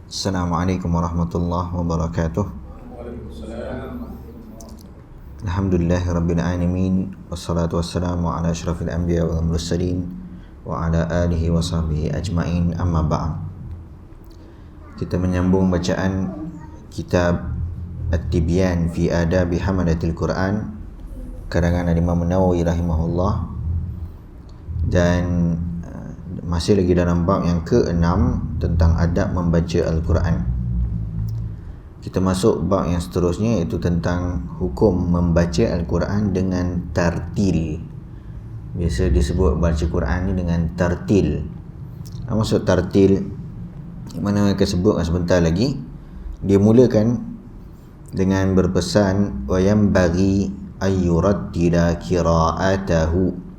Assalamualaikum warahmatullahi wabarakatuh. Alhamdulillahirabbil alamin wassalatu wassalamu ala asyrafil anbiya wal mursalin wa ala alihi wa sahbihi ajmain, amma ba'd. Kita menyambung bacaan kitab At-Tibyan fi Adabi Hamalatil Quran karangan Imam Nawawi rahimahullah, dan masih lagi dalam bab yang ke-6 tentang adab membaca Al-Quran. Kita masuk bab yang seterusnya, iaitu tentang hukum membaca Al-Quran dengan tartil. Biasa disebut baca Quran ni dengan tartil. Apa maksud tartil? Mana akan sebut sebentar lagi. Dia mulakan dengan berpesan wa yanbaghi ayyurattila qira'atahu.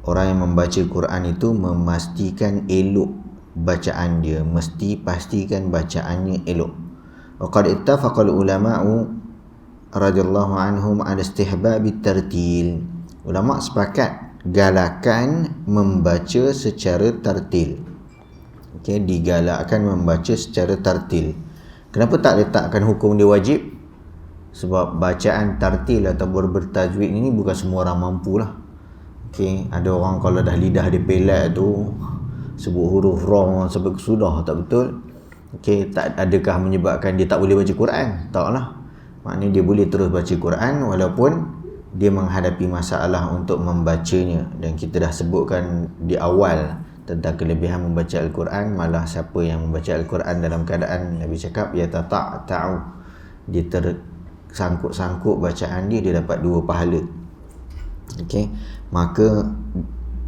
Orang yang membaca Quran itu memastikan elok bacaan dia, mesti pastikan bacaannya elok. Wa qad ittafaqal ulama'u radhiyallahu anhum ala istihbab at-tartil. Ulama sepakat galakan membaca secara tartil. Okey, digalakkan membaca secara tartil. Kenapa tak letakkan hukum dia wajib? Sebab bacaan tartil atau bertajwid ini bukan semua orang mampulah. Okay, ada orang kalau dah lidah dia pelat tu sebut huruf wrong sampai sudah tak betul. Okay, tak adakah menyebabkan dia tak boleh baca Quran? Taklah. Maknanya dia boleh terus baca Quran walaupun dia menghadapi masalah untuk membacanya. Dan kita dah sebutkan di awal tentang kelebihan membaca Al-Quran. Malah siapa yang membaca Al-Quran dalam keadaan Nabi cakap ya ta'u, dia tersangkut-sangkut bacaan dia dapat 2 pahala. Okey, maka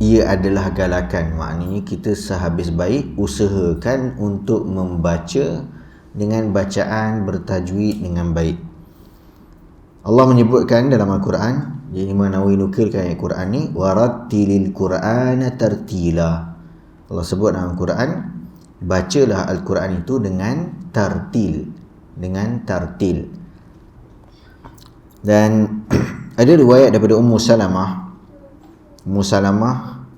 ia adalah galakan. Maknanya kita sehabis baik usahakan untuk membaca dengan bacaan bertajwid dengan baik. Allah menyebutkan dalam Al-Quran, jadi Imam Nawawi nukilkan ayat Quran ni, warattilil Qur'ana tartila. Allah sebut dalam Al-Quran, bacalah Al-Quran itu dengan tartil, dengan tartil. Dan ada riwayat daripada Ummu Salamah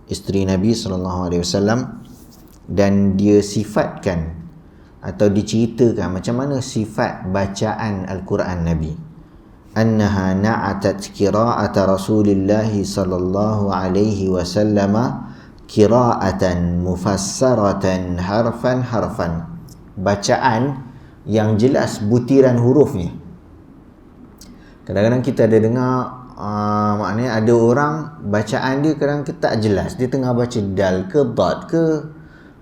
isteri Nabi SAW, dan dia sifatkan atau diceritakan macam mana sifat bacaan Al-Quran Nabi. Annaha na'atat qira'ata Rasulillah sallallahu alaihi wasallam qira'atan mufassaratan harfan. Bacaan yang jelas butiran hurufnya. Kadang-kadang kita ada dengar maknanya ada orang bacaan dia kadang tak jelas. Dia tengah baca dal ke dad ke,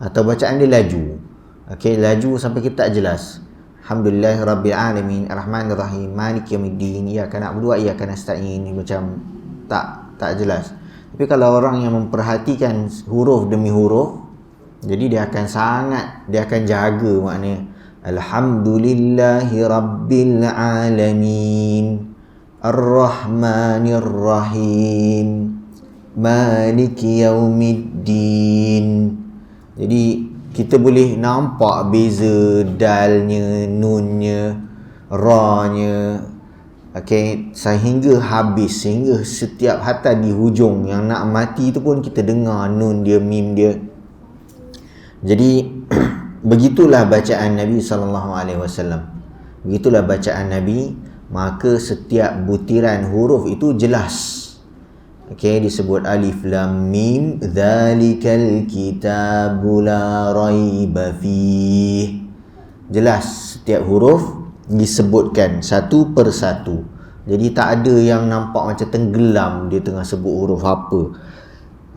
atau bacaan dia laju. Okey, laju sampai kita tak jelas. Alhamdulillah rabbil alamin arrahmanir rahim maliki yaumiddin iyyaka na'budu wa iyyaka nasta'in. Macam tak jelas. Tapi kalau orang yang memperhatikan huruf demi huruf, jadi dia akan jaga maknanya alhamdulillahi rabbil alamin Ar-Rahmanir Rahim Maliki Yaumiddin. Jadi kita boleh nampak beza dalnya, nunnya, ra-nya. Okey, sehingga habis, sehingga setiap hatta di hujung yang nak mati tu pun kita dengar nun dia, mim dia. Jadi begitulah bacaan Nabi SAW. Begitulah bacaan Nabi. Maka setiap butiran huruf itu jelas. Okey, disebut alif lam mim dzalikal kitabu la raiba fih. Jelas setiap huruf disebutkan satu persatu. Jadi tak ada yang nampak macam tenggelam dia tengah sebut huruf apa.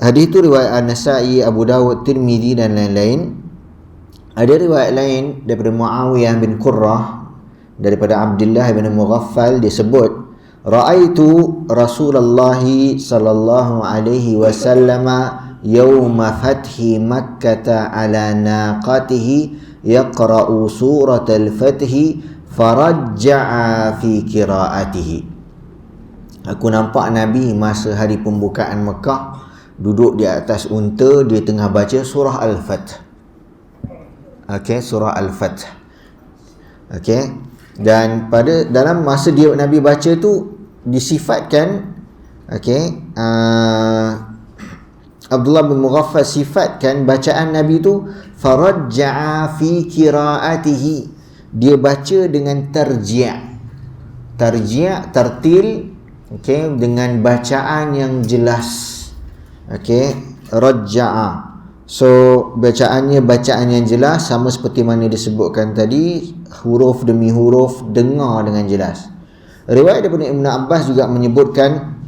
Hadis itu riwayat An-Nasa'i, Abu Dawud, Tirmizi dan lain-lain. Ada riwayat lain daripada Muawiyah bin Qurrah, daripada Abdullah bin Mughaffal, disebut ra'aitu Rasulullah sallallahu alaihi wasallam yawma fathi Makkah ala naqatihi yaqra'u surat al-fath farajja'a fi qira'atihi. Aku nampak Nabi masa hari pembukaan Mekah duduk di atas unta, dia tengah baca surah Al-Fath. Okey, surah Al-Fath. Okey, dan dalam masa dia Nabi baca tu disifatkan, Abdullah bin Mughaffal sifatkan bacaan Nabi tu farajja'a fi qiraatihi, dia baca dengan tartil, okey, dengan bacaan yang jelas. Okey, rajja'a, so bacaannya bacaan yang jelas, sama seperti mana disebutkan tadi, huruf demi huruf, dengar dengan jelas. Riwayat daripada Ibn Abbas juga menyebutkan,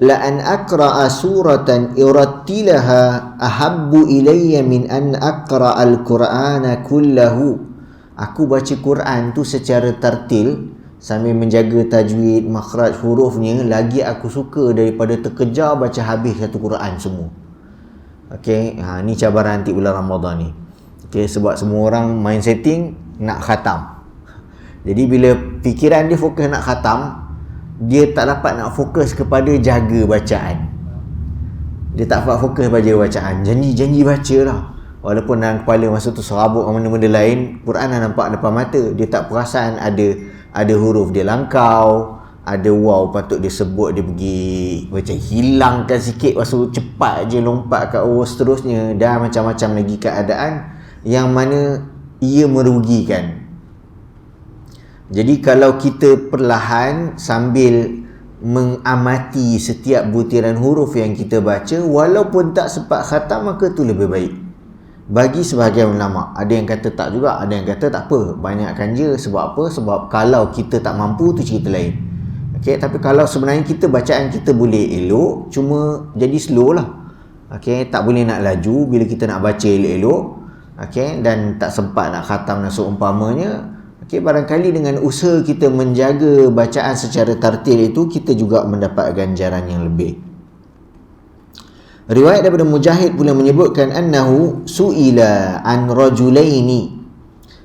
la an aqra'a suratan urattilaha ahabbu ilayya min an aqra'a al-Qur'ana kullahu. Aku baca Quran tu secara tartil sambil menjaga tajwid, makhraj hurufnya, lagi aku suka daripada terkejar baca habis satu Quran semua. Okey, ni cabaran nanti bulan Ramadan ni. Okey, sebab semua orang main setting nak khatam. Jadi bila fikiran dia fokus nak khatam, dia tak dapat nak fokus kepada jaga bacaan. Dia tak dapat fokus pada bacaan. Janji baca lah. Walaupun dalam kepala masa tu serabut benda-benda lain, Quran dah nampak depan mata. Dia tak perasan ada huruf dia langkau, ada waw patut dia sebut, dia pergi macam hilangkan sikit, lepas tu cepat je lompat kat waw seterusnya, dah macam-macam lagi keadaan yang mana ia merugikan. Jadi kalau kita perlahan sambil mengamati setiap butiran huruf yang kita baca, walaupun tak sempat khatam, maka tu lebih baik. Bagi sebahagian ulama, ada yang kata tak juga, ada yang kata tak apa, banyakkan je. Sebab apa? Sebab kalau kita tak mampu tu cerita lain. Okey, tapi kalau sebenarnya kita bacaan kita boleh elok, cuma jadi slow lah. Okey, tak boleh nak laju bila kita nak baca elok-elok. Okey, dan tak sempat nak khatam dan seumpamanya. Okey, barangkali dengan usaha kita menjaga bacaan secara tartil itu, kita juga mendapat ganjaran yang lebih. Riwayat daripada Mujahid pula menyebutkan annahu su'ila an rajulaini.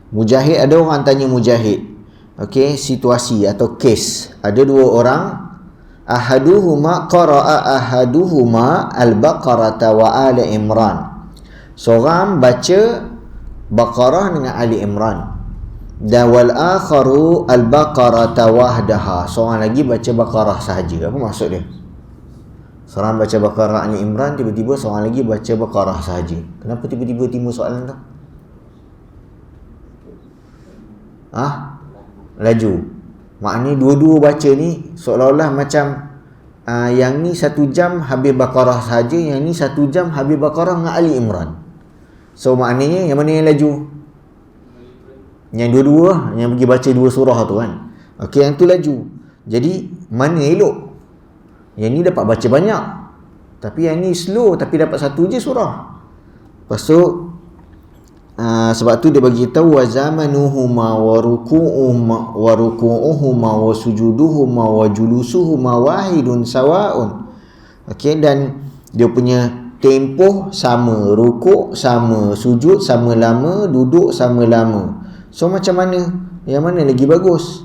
Mujahid, ada orang tanya Mujahid. Okey, situasi atau kes. Ada dua orang. Ahaduhuma qara'a ahaduhuma al-Baqarata wa Ali Imran. Seorang baca Baqarah dengan Ali Imran. Dan wal akharu al-Baqarata wahdaha. Seorang lagi baca Baqarah sahaja. Apa maksud dia? Seorang baca Baqarah Ali Imran, tiba-tiba seorang lagi baca Baqarah sahaja. Kenapa tiba-tiba timbul soalan tu? Laju. Maknanya dua-dua baca ni seolah-olah macam yang ni 1 jam habis Baqarah sahaja, yang ni 1 jam habis Baqarah dengan Ali Imran. So maknanya yang mana yang laju? Yang dua-dua, yang pergi baca 2 surah tu kan. Okey, yang tu laju. Jadi mana elok? Yang ni dapat baca banyak, tapi yang ni slow, tapi dapat 1 je surah. Lepas tu sebab tu dia bagi tahu wa zamanuhuma wa ruku'uhuma wa sujuduhuma wa julusuhuma wahidun sawa'un. Okey, dan dia punya tempoh sama, rukuk sama, sujud sama lama, duduk sama lama. So macam mana? Yang mana lagi bagus?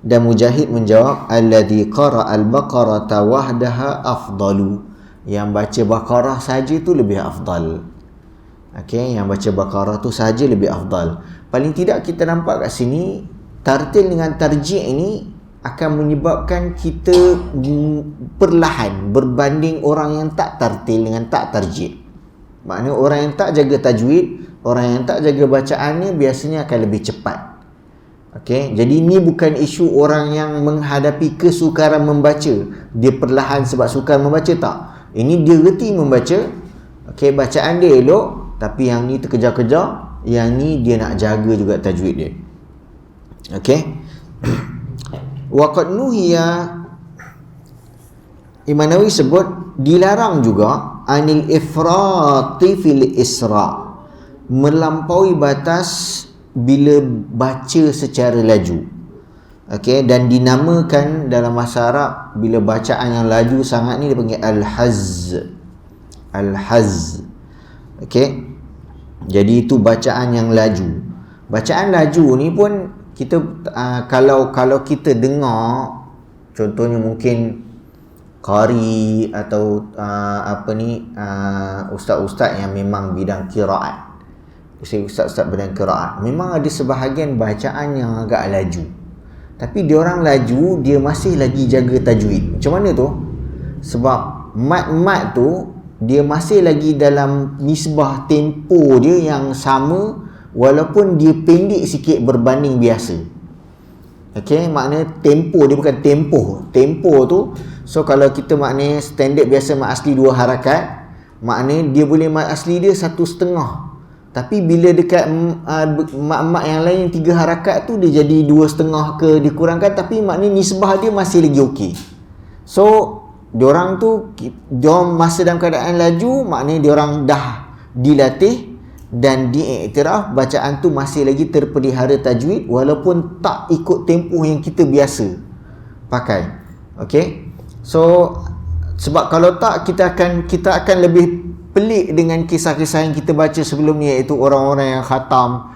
Dan Mujahid menjawab, alladhi qara al-Baqarata wahdaha afdalu. Yang baca Baqarah saja tu lebih afdal. Okey, yang baca Baqarah tu saja lebih afdal. Paling tidak kita nampak kat sini, tartil dengan tarjih ini akan menyebabkan kita perlahan berbanding orang yang tak tartil dengan tak tarjih. Maknanya orang yang tak jaga tajwid, orang yang tak jaga bacaannya biasanya akan lebih cepat. Okey, jadi ni bukan isu orang yang menghadapi kesukaran membaca, dia perlahan sebab sukar membaca, tak. Ini dia reti membaca. Okey, bacaan dia elok, tapi yang ni terkejar-kejar, yang ni dia nak jaga juga tajwid dia. Okey. Wa qad nuhiya, Imam Nawawi sebut dilarang juga anil ifrati fil isra, melampaui batas bila baca secara laju. Okey, dan dinamakan dalam bahasa Arab bila bacaan yang laju sangat ni dipanggil al-hazz. Al-hazz. Okey. Jadi itu bacaan yang laju. Bacaan laju ni pun kita kalau kita dengar, contohnya mungkin qari atau ustaz-ustaz yang memang bidang qiraat, ustaz-ustaz bidang qiraat, memang ada sebahagian bacaan yang agak laju, tapi dia orang laju, dia masih lagi jaga tajwid. Macam mana tu? Sebab mat-mat tu dia masih lagi dalam nisbah tempo dia yang sama, walaupun dia pendek sikit berbanding biasa. Okey, maknanya tempo dia bukan tempoh. Tempo tu, so kalau kita maknanya standard biasa mat asli 2 harakat, maknanya dia boleh mat asli dia 1.5. Tapi bila dekat mat-mat yang lain 3 harakat tu, dia jadi 2.5 ke dikurangkan, tapi maknanya nisbah dia masih lagi okey. So diorang tu, diorang masa dalam keadaan laju, maknanya diorang dah dilatih dan diiktiraf bacaan tu masih lagi terpelihara tajwid, walaupun tak ikut tempoh yang kita biasa pakai. Okey, so sebab kalau tak, kita akan lebih pelik dengan kisah-kisah yang kita baca sebelum ni, iaitu orang-orang yang khatam,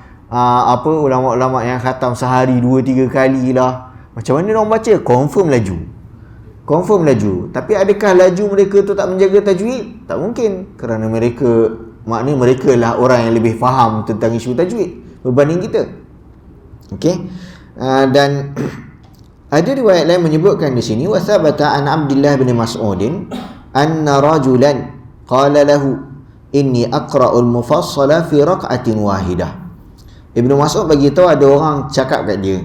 ulama-ulama yang khatam sehari 2-3 kali lah. Macam mana orang baca? Confirm laju. Tapi adakah laju mereka tu tak menjaga tajwid? Tak mungkin, kerana maknanya mereka lah orang yang lebih faham tentang isu tajwid berbanding kita. Okey, dan ada riwayat lain menyebutkan di sini, wa thabata an Abdullah bin Mas'udin anna rajulan qala lahu inni aqra'ul mufassala fi raq'atin wahidah. Ibnu Mas'ud bagi tahu, ada orang cakap kat dia,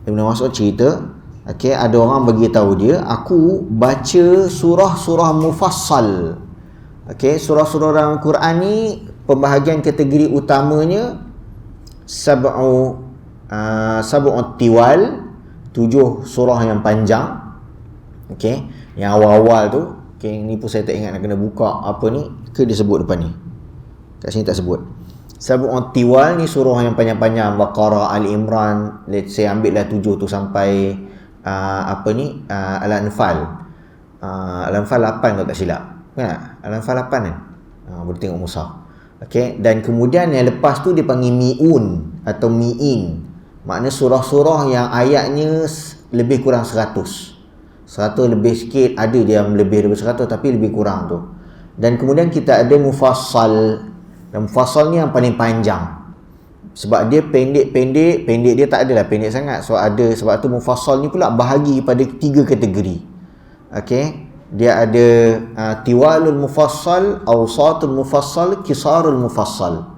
Ibnu Mas'ud cerita, okey, ada orang bagi tahu dia, aku baca surah-surah mufassal. Okey, surah-surah dalam Quran ni pembahagian kategori utamanya sab'u tiwal, 7 surah yang panjang. Okey, yang awal-awal tu, okey, ni pun saya tak ingat nak kena buka apa ni ke dia sebut depan ni. Kat sini tak sebut. Sab'u tiwal ni surah yang panjang-panjang, Baqarah, Ali Imran, let's say ambil lah 7 tu sampai Al-Anfal. Al-Anfal 8 kalau tak silap. Kan? Al-Anfal 8 kan? Boleh tengok mushaf. Okey, dan kemudian yang lepas tu dia panggil mi'un atau mi'in. Maknanya surah-surah yang ayatnya lebih kurang 100 lebih sikit, ada dia yang lebih 100 tapi lebih kurang tu. Dan kemudian kita ada mufassal. Dan mufassal ni yang paling panjang, sebab dia pendek dia tak adalah pendek sangat. So ada, sebab tu mufassal ni pula bahagi pada 3 kategori. Okey, dia ada tiwalul mufassal, awsatul mufassal, kisarul mufassal.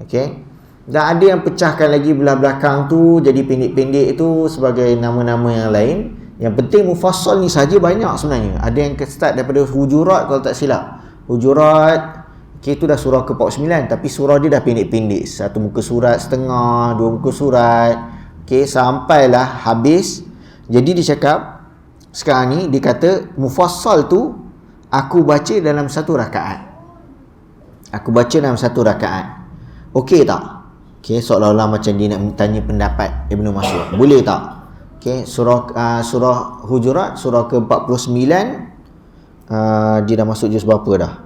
Okey, dan ada yang pecahkan lagi belah belakang tu jadi pendek-pendek itu sebagai nama-nama yang lain. Yang penting mufassal ni saja banyak sebenarnya. Ada yang start daripada Hujurat kalau tak silap. Hujurat, okey, itu dah surah ke-49, tapi surah dia dah pendek-pendek, 1 muka surat setengah, 2 muka surat. Okey, sampailah habis. Jadi dia cakap sekarang ni, dia kata mufassal tu aku baca dalam 1 rakaat. Okey tak? Okey, seolah-olah macam dia nak tanya pendapat Ibnu Mas'ud. Boleh tak? Okey, surah Hujurat, surah ke-49, dia dah masuk juz berapa dah?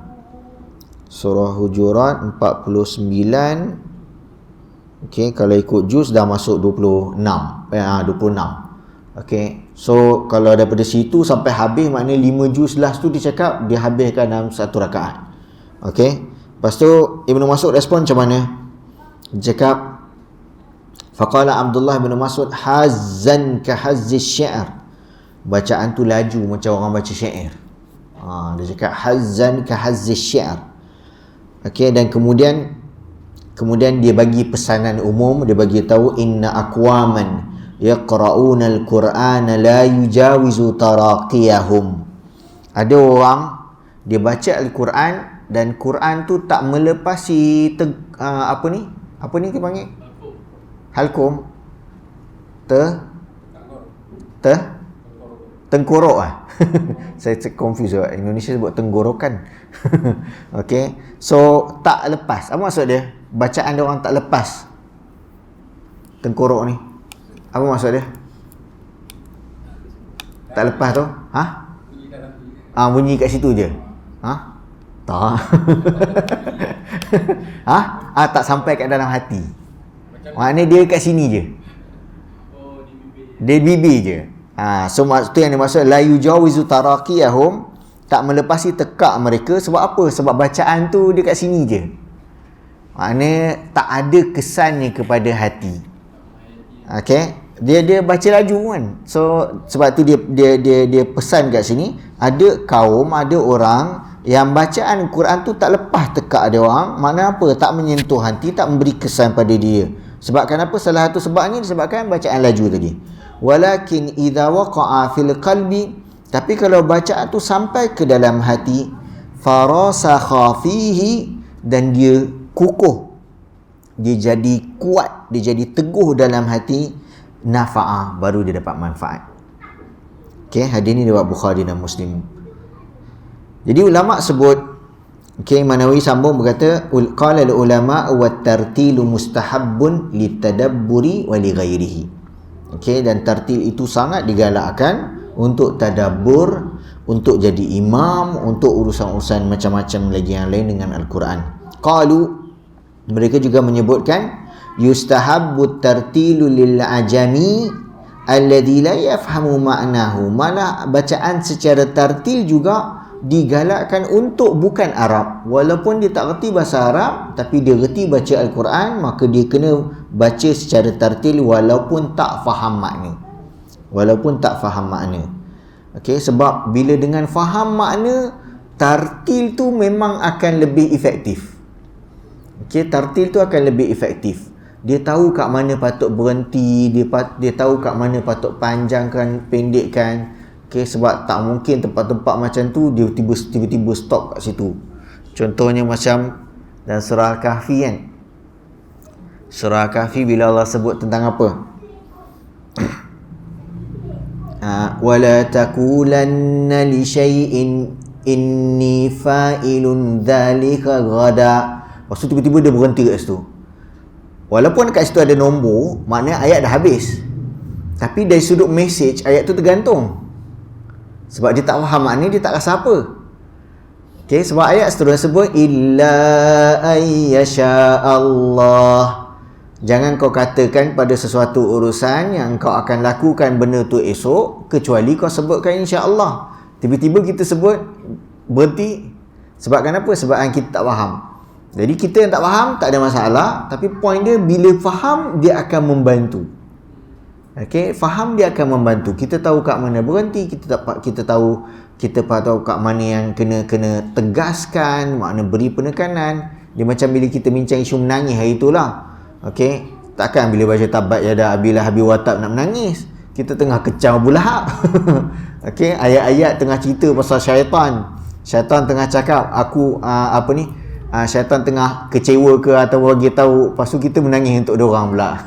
Surah Hujurat 49. Okey, kalau ikut juz dah masuk 26. 26. Okey, so kalau daripada situ sampai habis, maknanya 5 juz last tu dia cakap dia habiskan dalam 1 rakaat. Okey, lepas tu Ibnu Mas'ud respon macam mana? Dia cakap, faqala Abdullah bin Mas'ud hazzan ka hazzi syair. Bacaan tu laju macam orang baca syair. Dia cakap hazzan ka hazzi syair. Okey, dan kemudian dia bagi pesanan umum. Dia bagi tahu, inna aqwaman yaqra'una al-Qur'ana la yujawizu taraqiyahum. Ada orang dia baca Al-Quran dan Quran tu tak melepasi apa ni kita panggil halkum, tengkorok saya confuse juga. Indonesia sebut tenggorokan. Okey, so tak lepas. Apa maksud dia? Bacaan dia orang tak lepas tengkorok ni. Apa maksud dia? Tak lepas tu? Bunyi kat situ je. Tak. Tak sampai kat dalam hati. Maknanya dia kat sini je. Dia bibir je. So tu yang dimaksud la yujawizu taraqiyahum, tak melepasi tekak mereka. Sebab apa? Sebab bacaan tu dia kat sini je. Maknanya tak ada kesannya kepada hati. Okey, dia baca laju kan. So sebab tu dia pesan kat sini, ada kaum, ada orang Yang bacaan Quran tu tak lepas tekak dia orang, makna apa? Tak menyentuh hati, tak memberi kesan pada dia. Sebab kenapa? Salah satu sebabnya disebabkan bacaan laju tadi. Walakin idza waqa'a fil qalbi, tapi kalau bacaan tu sampai ke dalam hati, farasakha fihi, dan dia kukuh, dia jadi kuat, dia jadi teguh dalam hati, nafa'ah, baru dia dapat manfaat. Okey, hadis ni riwayat Bukhari dan Muslim. Jadi ulama sebut, Imam Nawawi sambung berkata, qala al ulama wa tartilu mustahabbun litadabburi wa li ghairihi. Okey, dan tartil itu sangat digalakkan untuk tadabbur, untuk jadi imam, untuk urusan-urusan macam-macam lagi yang lain dengan Al-Quran. Qalu, mereka juga menyebutkan, yustahabbu tartilu lil ajami alladhi la yafhamu ma'nahu. Malah bacaan secara tartil juga digalakkan untuk bukan Arab, walaupun dia tak reti bahasa Arab tapi dia reti baca Al-Quran, maka dia kena baca secara tartil walaupun tak faham makna. Okey, sebab bila dengan faham makna, tartil tu memang akan lebih efektif. Okey, tartil tu akan lebih efektif. Dia tahu kat mana patut berhenti, dia tahu kat mana patut panjangkan, pendekkan. Okay, sebab tak mungkin tempat-tempat macam tu dia tiba-tiba stop kat situ. Contohnya macam dalam surah Al-Kahfi kan. Surah Al-Kahfi bila Allah sebut tentang apa? Wala taqulanna li syai'in inni fa'ilun dzalika ghada. Lepas tu tiba-tiba dia berhenti kat situ. Walaupun kat situ ada nombor, maknanya ayat dah habis. Tapi dari sudut message, ayat tu tergantung. Sebab dia tak faham makna, dia tak rasa apa. Okay, sebab ayat seterusnya sebut illa ayyasha Allah. Jangan kau katakan pada sesuatu urusan yang kau akan lakukan benda tu esok, kecuali kau sebutkan insya-Allah. Tiba-tiba kita sebut berhenti. Sebab kenapa? Sebab kita tak faham. Jadi kita yang tak faham tak ada masalah, tapi point dia bila faham dia akan membantu. Okey, faham dia akan membantu. Kita tahu kat mana berhenti, kita tahu kat mana yang kena tegaskan, makna beri penekanan. Dia macam bila kita bincang isu menangis hari itulah. Okey, takkan bila baca tabat yada abilah habi watab nak menangis. Kita tengah kecam Abu Lahab. Okey, ayat-ayat tengah cerita pasal syaitan. Syaitan tengah cakap syaitan tengah kecewa ke atau bagi tahu, lepas tu kita menangis untuk dia orang pula.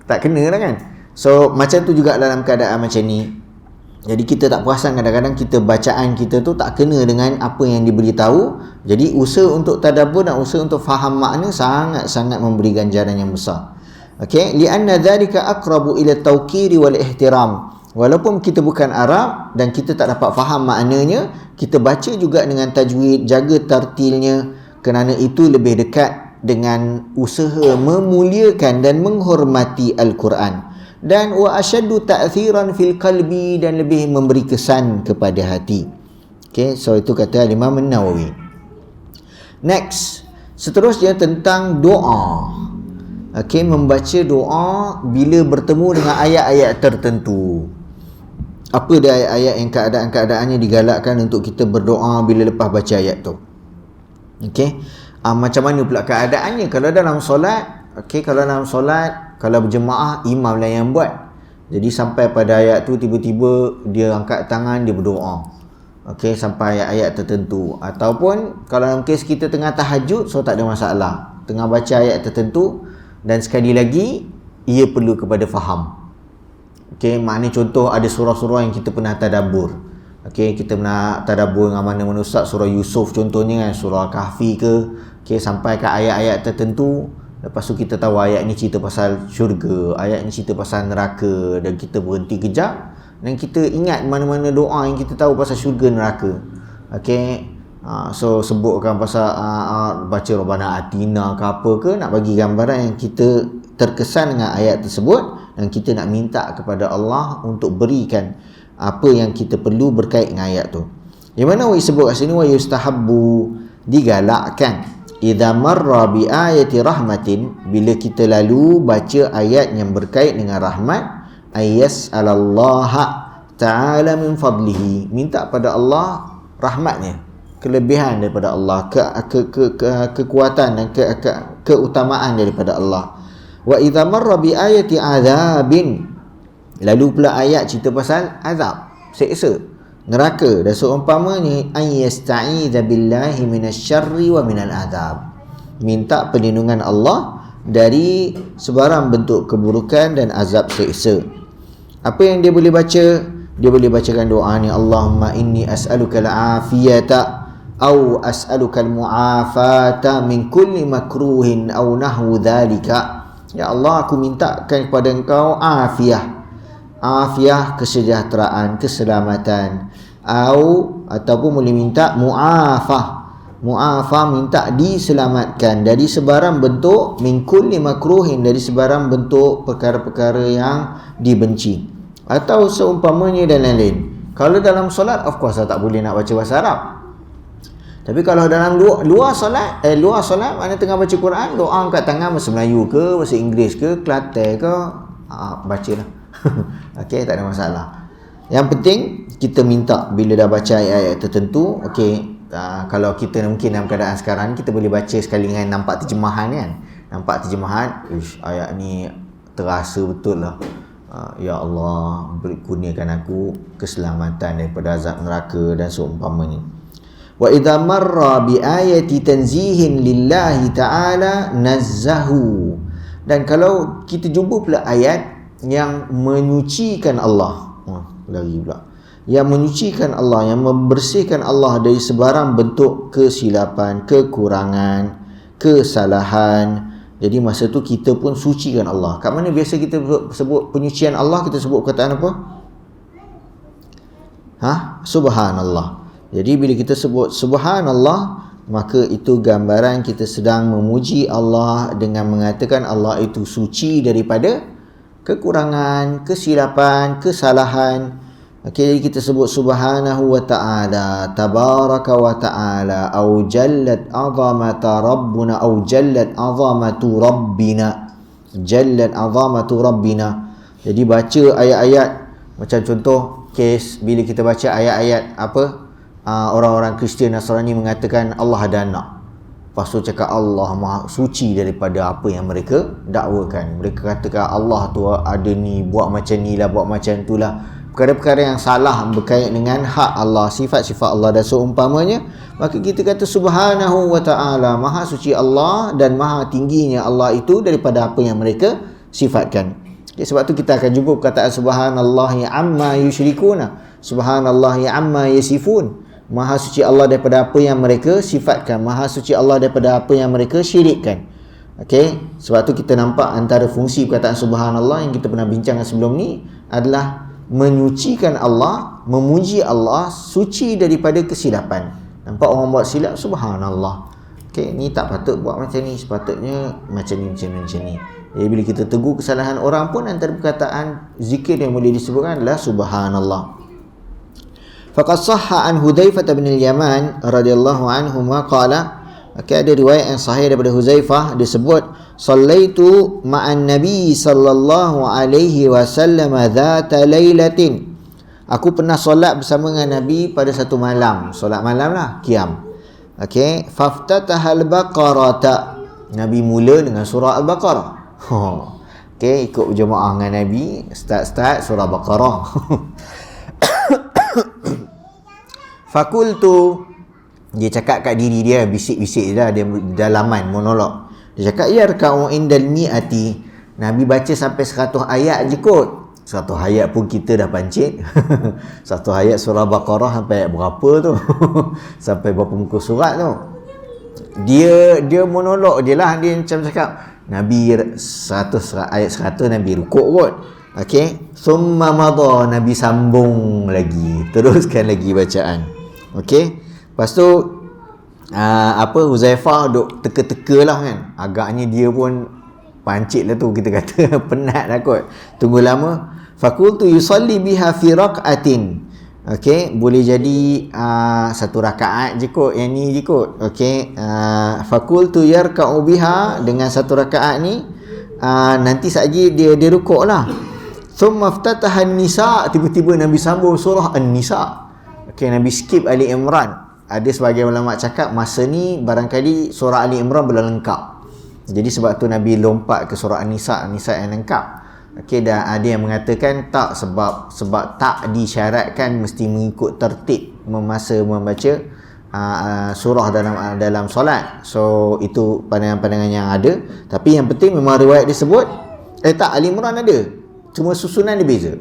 Tak kena lah kan. So macam tu juga dalam keadaan macam ni. Jadi kita tak perasan kadang-kadang bacaan kita tu tak kena dengan apa yang diberitahu. Jadi usaha untuk tadabbur dan usaha untuk faham makna sangat-sangat memberi ganjaran yang besar. Okey, li'anna dzalika aqrabu ila tawqiri wal ihtiram. Walaupun kita bukan Arab dan kita tak dapat faham maknanya, kita baca juga dengan tajwid, jaga tartilnya, kerana itu lebih dekat dengan usaha memuliakan dan menghormati Al-Quran. Dan wa asyaddu ta'thiran fil qalbi, dan lebih memberi kesan kepada hati. Okay, so itu kata Imam Nawawi. Next, seterusnya tentang doa. Okay, membaca doa bila bertemu dengan ayat-ayat tertentu. Apa dia ayat-ayat yang keadaan-keadaannya digalakkan untuk kita berdoa bila lepas baca ayat tu. Okay, macam mana pula keadaannya kalau dalam solat? Okay, kalau dalam solat, kalau berjemaah, imam lah yang buat. Jadi sampai pada ayat tu tiba-tiba dia angkat tangan, dia berdoa. Okey, sampai ayat-ayat tertentu. Ataupun kalau dalam kes kita tengah tahajud, so tak ada masalah. Tengah baca ayat tertentu, dan sekali lagi ia perlu kepada faham. Okey, maknanya contoh ada surah-surah yang kita pernah tadabbur. Okey, kita pernah tadabbur dengan mana-mana ustaz, surah Yusuf contohnya kan, surah Kahfi ke. Okey, sampai ke ayat-ayat tertentu. Lepas tu kita tahu ayat ni cerita pasal syurga, ayat ni cerita pasal neraka, dan kita berhenti kejap dan kita ingat mana-mana doa yang kita tahu pasal syurga, neraka. Okey, so sebutkan pasal baca Rabbana Atina ke apa ke, nak bagi gambaran yang kita terkesan dengan ayat tersebut, dan kita nak minta kepada Allah untuk berikan apa yang kita perlu berkait dengan ayat tu. Yang mana disebut kat sini wa yustahabbu, digalakkan. Idza marra bi ayati rahmatin, bila kita lalu baca ayat yang berkait dengan rahmat, ayyas'alallaha ta'ala min fadlihi, minta pada Allah rahmatnya. kelebihan daripada Allah, kekuatan dan keutamaan daripada Allah. Wa idza marra bi ayati adzabin, lalu pula ayat cerita pasal azab, seksa neraka, dan seumpamanya ay yasta'iza billahi minasyarri wa minal azab, minta perlindungan Allah dari sebarang bentuk keburukan dan azab seksa. Apa yang dia boleh baca? Dia boleh bacakan doa ni, Allahumma inni as'aluka al-afiyata au as'aluka al-mu'afata min kulli makruhin au nahwu dhalika. Ya Allah, aku mintakan kepada engkau afiah, kesejahteraan, keselamatan, ataupun boleh minta mu'afah, minta diselamatkan dari sebarang bentuk, min kulli makruhin, dari sebarang bentuk perkara-perkara yang dibenci, atau seumpamanya dan lain-lain. Kalau dalam solat, of course tak boleh nak baca bahasa Arab. Tapi kalau dalam luar solat, mana tengah baca Quran, doa angkat tangan bahasa Melayu ke, bahasa Inggeris ke, Kelantan ke, bacalah. Okey, tak ada masalah. Yang penting kita minta bila dah baca ayat-ayat tertentu. Okey, kalau kita mungkin dalam keadaan sekarang, kita boleh baca sekali dengan nampak terjemahan kan. Nampak terjemahan, ayat ni terasa betul lah. Ya Allah, kurniakan aku keselamatan daripada azab neraka dan seumpamanya. Wa idza marra bi ayati tanzihin lillahi ta'ala nazzahu, dan kalau kita jumpa pula ayat yang menyucikan Allah, yang menyucikan Allah, yang membersihkan Allah dari sebarang bentuk kesilapan, kekurangan, kesalahan. Jadi masa tu kita pun sucikan Allah. Kat mana biasa kita sebut penyucian Allah, kita sebut perkataan apa? Subhanallah. Jadi bila kita sebut subhanallah, maka itu gambaran kita sedang memuji Allah dengan mengatakan Allah itu suci daripada kekurangan, kesilapan, kesalahan. Jadi kita sebut subhanahu wa ta'ala, tabaraka wa ta'ala, au jallat azamata rabbuna, au jallat azamatu rabbina, jallat azamatu rabbina. Jadi baca ayat-ayat, macam contoh kes bila kita baca ayat-ayat orang-orang Kristian Nasrani mengatakan Allah ada anak. Lepas tu cakap Allah maha suci daripada apa yang mereka dakwakan. Mereka katakan Allah tu ada ni, buat macam ni lah, buat macam tu lah. Perkara-perkara yang salah berkait dengan hak Allah, sifat-sifat Allah dan seumpamanya. Maka kita kata subhanahu wa ta'ala, maha suci Allah dan maha tingginya Allah itu daripada apa yang mereka sifatkan. Sebab tu kita akan jumpa perkataan subhanallahi amma yusyrikuna, subhanallahi amma yasifun. Maha suci Allah daripada apa yang mereka sifatkan, maha suci Allah daripada apa yang mereka syirikkan. Okey, sebab tu kita nampak antara fungsi perkataan subhanallah yang kita pernah bincangkan sebelum ni adalah menyucikan Allah, memuji Allah suci daripada kesilapan. Nampak orang buat silap, subhanallah. Okey, ni tak patut buat macam ni, sepatutnya macam ni, macam ni, macam ni. Jadi bila kita tegur kesalahan orang pun, antara perkataan zikir yang boleh disebutkan adalah subhanallah. Faqad sahha an Hudzaifah bin al-Yaman radhiyallahu anhu qala, ada riwayat yang sahih daripada Huzaifah, disebut sallaitu ma'an nabi sallallahu alaihi wasallam dzata lailatin, aku pernah solat bersama dengan Nabi pada satu malam, solat malam lah, qiyam. Okey, faftatahal baqarata, Nabi mula dengan surah al-Baqarah. Okey, ikut berjemaah dengan Nabi, start surah Baqarah. Fakultu, dia cakap kat diri dia, bisik-bisik dah, dia dalaman monolog. Dia cakap yarka'u indal mi'ati, Nabi baca sampai 100 ayat je kot. 100 ayat pun kita dah pancit. 100 ayat surah Baqarah sampai ayat berapa tu? Sampai berapa muka surat tu? Dia monolog je lah. Dia macam cakap Nabi 100 ayat 100 Nabi rukuk kot. Okey, summa madha, Nabi sambung lagi, teruskan lagi bacaan. Okey, lepas tu Huzaifah duk teka-teka lah kan. Agaknya dia pun pancit lah tu, kita kata penat lah kot, tunggu lama. Fakultu yusalli biha fi rak'atin, okey, boleh jadi satu rakaat je kot, yang ni je kot. Okey, fakultu yarka'u biha, dengan satu rakaat ni nanti saja dia rukuk lah. Thumma iftataha an-nisa, tiba-tiba Nabi sambung surah An-Nisa. Okey, Nabi skip Ali Imran. ada sebagian ulama cakap masa ni barangkali surah Ali Imran belum lengkap. Jadi sebab tu Nabi lompat ke surah An-Nisa yang lengkap. Okey, dan ada yang mengatakan tak, sebab tak disyaratkan mesti mengikut tertib masa membaca surah dalam solat. So itu pandangan-pandangan yang ada. Tapi yang penting memang riwayat disebut tak, Ali Imran ada, cuma susunan dia beza.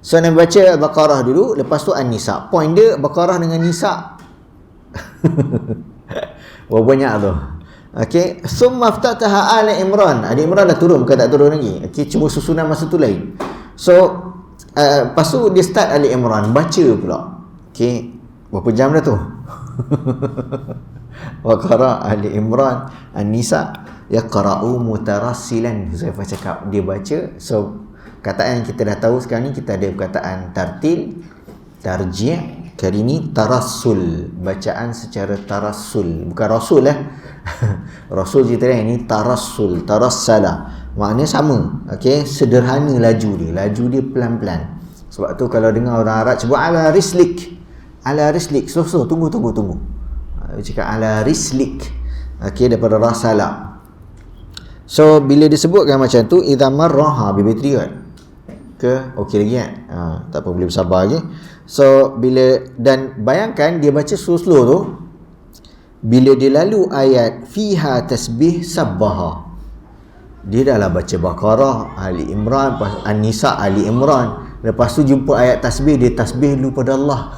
So Nabi baca Al-Baqarah dulu, lepas tu An-Nisa. Point dia Baqarah dengan Nisa. Wah, banyak tu. Okey, summa ftataha Ali Imran. Ali Imran dah turun, bukan tak turun lagi. Okey, cuma susunan masa tu lain. So lepas tu dia start Ali Imran, baca pula. Okey, berapa jam dah tu? Baqarah, Ali Imran, An-Nisa, yaqra'u mutarassilan. Huzaifah cakap dia baca. So kataan yang kita dah tahu sekarang ni, kita ada perkataan tartil, tarji'. Kali ni tarassul, bacaan secara tarassul, bukan rasul rasul cerita lain, ni tarassul, tarassala, maknanya sama. Okey, sederhana laju dia pelan-pelan. Sebab tu kalau dengar orang Arab sebut ala rislik, slow, tunggu. Dia cakap ala rislik. Okey, daripada rasala. So bila disebutkan macam tu, idza marraha bi batri ke okey lagi kan? Tak apa, boleh bersabar lagi. So bila, dan bayangkan dia baca slow tu, bila dia lalu ayat fiha tasbih sabbaha, dia dah lah baca Baqarah, Ali Imran, An-Nisa, Ali Imran, lepas tu jumpa ayat tasbih, dia tasbih dulu pada Allah.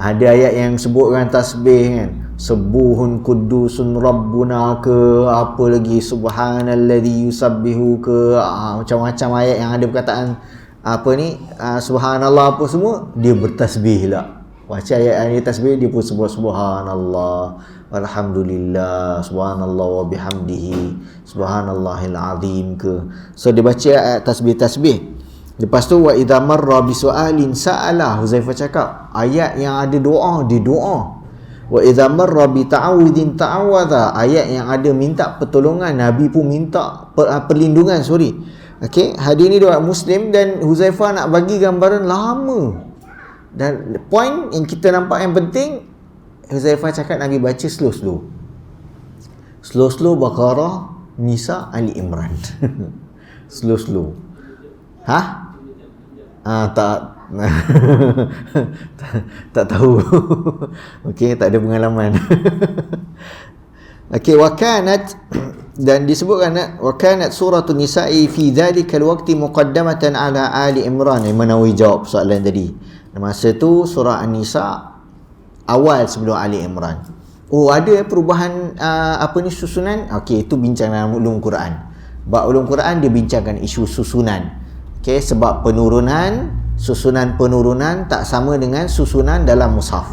Ada ayat yang sebutkan tasbih kan, subuhun kudusun rabbuna ke apa lagi, subhanalladzi yusabbihu ke, macam-macam ayat yang ada perkataan apa ni, subhanallah apa semua, dia bertasbih lah. Baca ayat tasbih, dia pun sebut subhanallah, alhamdulillah, subhanallah wa bihamdihi, subhanallahil azim ke. So dia baca ayat tasbih. Lepas tu wa idza marra bi su'alin sa'ala, Huzaifah cakap ayat yang ada doa, dia doa. Wa idza marra bi ta'awudin ta'awadha, ayat yang ada minta pertolongan, Nabi pun minta perlindungan. Okey, hadis ni riwayat Muslim, dan Huzaifah nak bagi gambaran lama. Dan point yang kita nampak yang penting, Huzaifah cakap Nabi baca slow Baqarah, Nisa, Ali Imran. slow. Tak tahu. Okey, tak ada pengalaman. Okey, wakanat, dan disebutkan wakanat suratun nisa'i fi dhalikal waqti muqaddamatan ala Ali Imran. Imanawi jawab soalan tadi. Masa tu surah An-Nisa awal sebelum Ali Imran. Oh, ada perubahan susunan. Okey, itu bincang dalam ulum Quran. Bab ulum Quran dia bincangkan isu susunan. Okey, sebab susunan penurunan tak sama dengan susunan dalam mushaf.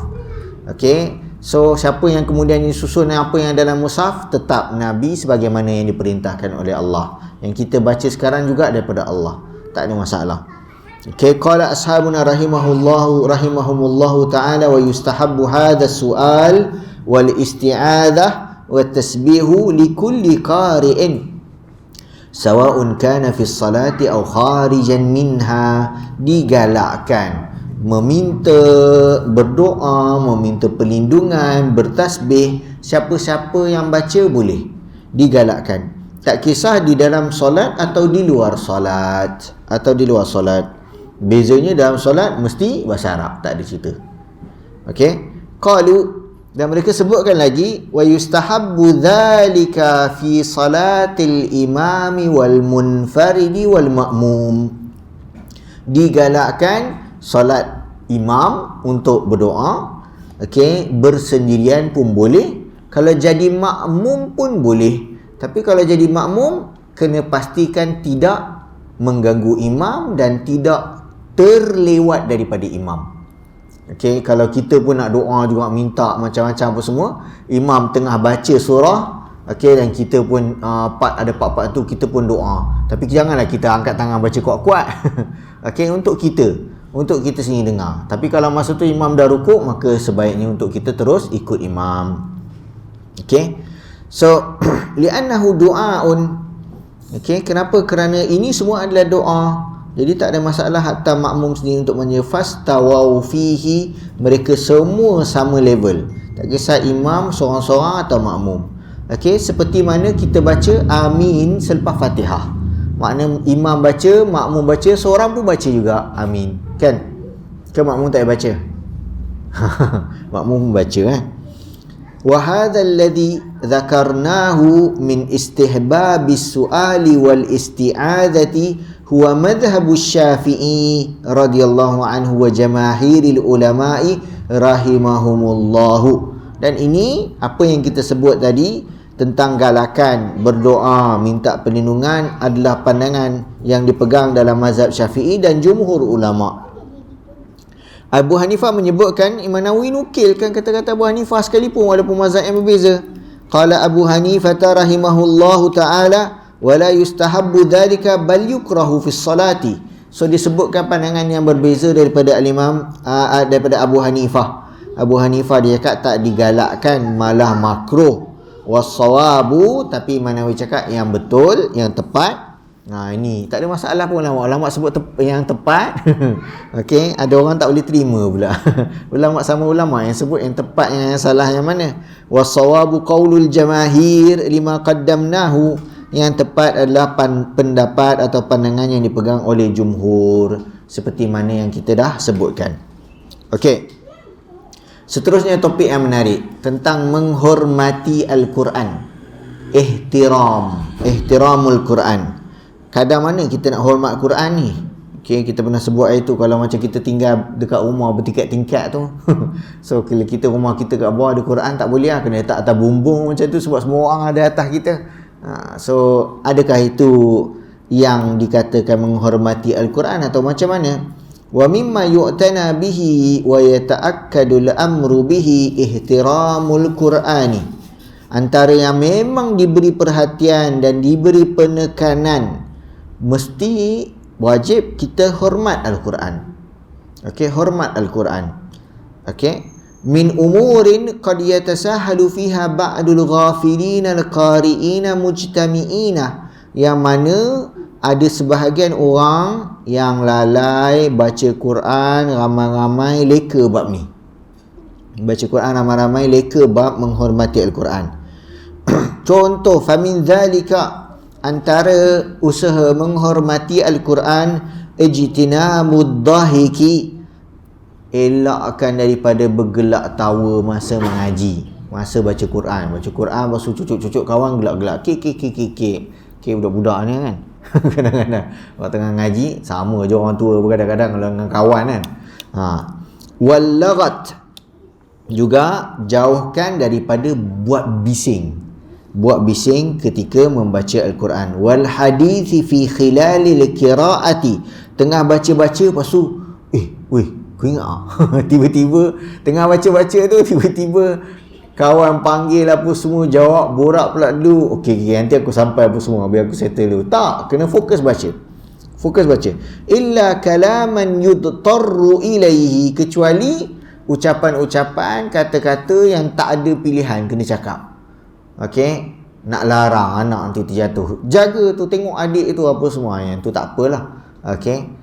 Okey, so siapa yang kemudian disusun apa yang dalam mushaf, tetap Nabi sebagaimana yang diperintahkan oleh Allah. Yang kita baca sekarang juga daripada Allah, tak ada masalah. Okey, qala ashabuna rahimahumullahu ta'ala wa yustahabbu hadha su'al wal isti'adzah wa tasbihu li kulli qari'in sawa'un kana fi salati aw kharijan minha. Digalakkan meminta berdoa, meminta perlindungan, bertasbih, siapa-siapa yang baca boleh, digalakkan, tak kisah di dalam solat atau di luar solat. Bezanya dalam solat mesti bahasa Arab, tak ada cerita. Okey, qalu, dan mereka sebutkan lagi, wa yustahabbu dhalika fi salatil imami wal munfaridi wal ma'mum. Digalakkan solat imam untuk berdoa, okey, bersendirian pun boleh, kalau jadi makmum pun boleh. Tapi kalau jadi makmum, kena pastikan tidak mengganggu imam dan tidak terlewat daripada imam. Okey, kalau kita pun nak doa juga, minta macam-macam apa semua, imam tengah baca surah, okey, dan kita pun ada part-part tu kita pun doa, tapi janganlah kita angkat tangan baca kuat-kuat. Okey, untuk kita sendiri dengar. Tapi kalau masa tu imam dah rukuk, maka sebaiknya untuk kita terus ikut imam. Okey, so li'annahu du'aun. Okey, kenapa? Kerana ini semua adalah doa. Jadi tak ada masalah hatta makmum sendiri untuk menye fastawau fihi, mereka semua sama level. Tak kisah imam seorang-seorang atau makmum. Okey, seperti mana kita baca amin selepas Fatihah. Makna imam baca, makmum baca, seorang pun baca juga amin. Kan? Ke makmum tak payah baca? Makmum baca wa hadha alladhi dhakarnahu min istihbabis su'ali wal isti'adzati huwa madhhabu Syafi'i radhiyallahu anhu wa jamaahiril ulama'i rahimahumullahu. Dan ini apa yang kita sebut tadi tentang galakan berdoa minta perlindungan adalah pandangan yang dipegang dalam mazhab Syafi'i dan jumhur ulama. Abu Hanifah menyebutkan, Imam Nawawi nukilkan kata-kata Abu Hanifah sekalipun walaupun mazhab yang berbeza. Qala Abu Hanifah rahimahullahu ta'ala wa la yustahabbu dhalika bal yukrahu fi salati. So disebutkan pandangan yang berbeza daripada al-Imam daripada Abu Hanifah. Abu Hanifah dia cakap tak digalakkan, malah makruh. Was-sawabu, tapi Imam Nawawi cakap yang betul, yang tepat. Ini tak ada masalah pun ulama sebut yang tepat. Okey, ada orang tak boleh terima pula. Ulama sama ulama yang sebut yang tepat, yang salah yang mana? Was-sawabu qaulul jamaahir lima qaddamnahu. Yang tepat adalah pendapat atau pandangan yang dipegang oleh jumhur, seperti mana yang kita dah sebutkan. Okey. Seterusnya topik yang menarik tentang menghormati Al-Quran. Ihtiramul Quran. Kadang mana kita nak hormat Quran ni? Okay, kita pernah sebut itu kalau macam kita tinggal dekat rumah bertingkat-tingkat tu. So kalau kita rumah kita kat bawah ada Quran, tak boleh lah, kena letak atas bumbung macam tu sebab semua orang ada atas kita. So adakah itu yang dikatakan menghormati Al-Quran atau macam mana? Wa mimma yu'tana bihi wa yata'akkadu al-amru bihi ihtiramul Qur'ani. Antara yang memang diberi perhatian dan diberi penekanan, mesti wajib kita hormat Al-Quran. Okey, hormat Al-Quran. Okey, min umurin qad yatasahalu fiha ba'dul ghafilin al-qari'ina mujtami'ina, yang mana ada sebahagian orang yang lalai baca Quran, ramai-ramai leka bab ni. Baca Quran ramai-ramai leka bab menghormati Al-Quran. Contoh, famin zalika, antara usaha menghormati Al-Quran, ijtinamud dhahiki, elakkan daripada bergelak tawa masa mengaji, masa baca Quran. Baca Quran lepas tu cucuk-cucuk kawan gelak-gelak kek budak-budak ni kan. Kadang-kadang waktu tengah ngaji sama je orang tua kadang-kadang kalau dengan kawan kan. Wal laghat, juga jauhkan daripada buat bising ketika membaca Al-Quran. Wal hadithi fi khilalil qiraati, tengah baca-baca lepas tu kau ingat tiba-tiba tengah baca-baca tu tiba-tiba kawan panggil apa semua, jawab, borak pula dulu. Okey, nanti aku sampai apa semua, biar aku settle dulu. Tak, kena fokus baca. Illa kalaman yudtarru ilaihi, kecuali ucapan-ucapan, kata-kata yang tak ada pilihan kena cakap. Okey, nak larang anak nanti terjatuh, jaga tu, tengok adik tu apa semua, yang tu tak apalah. Okey.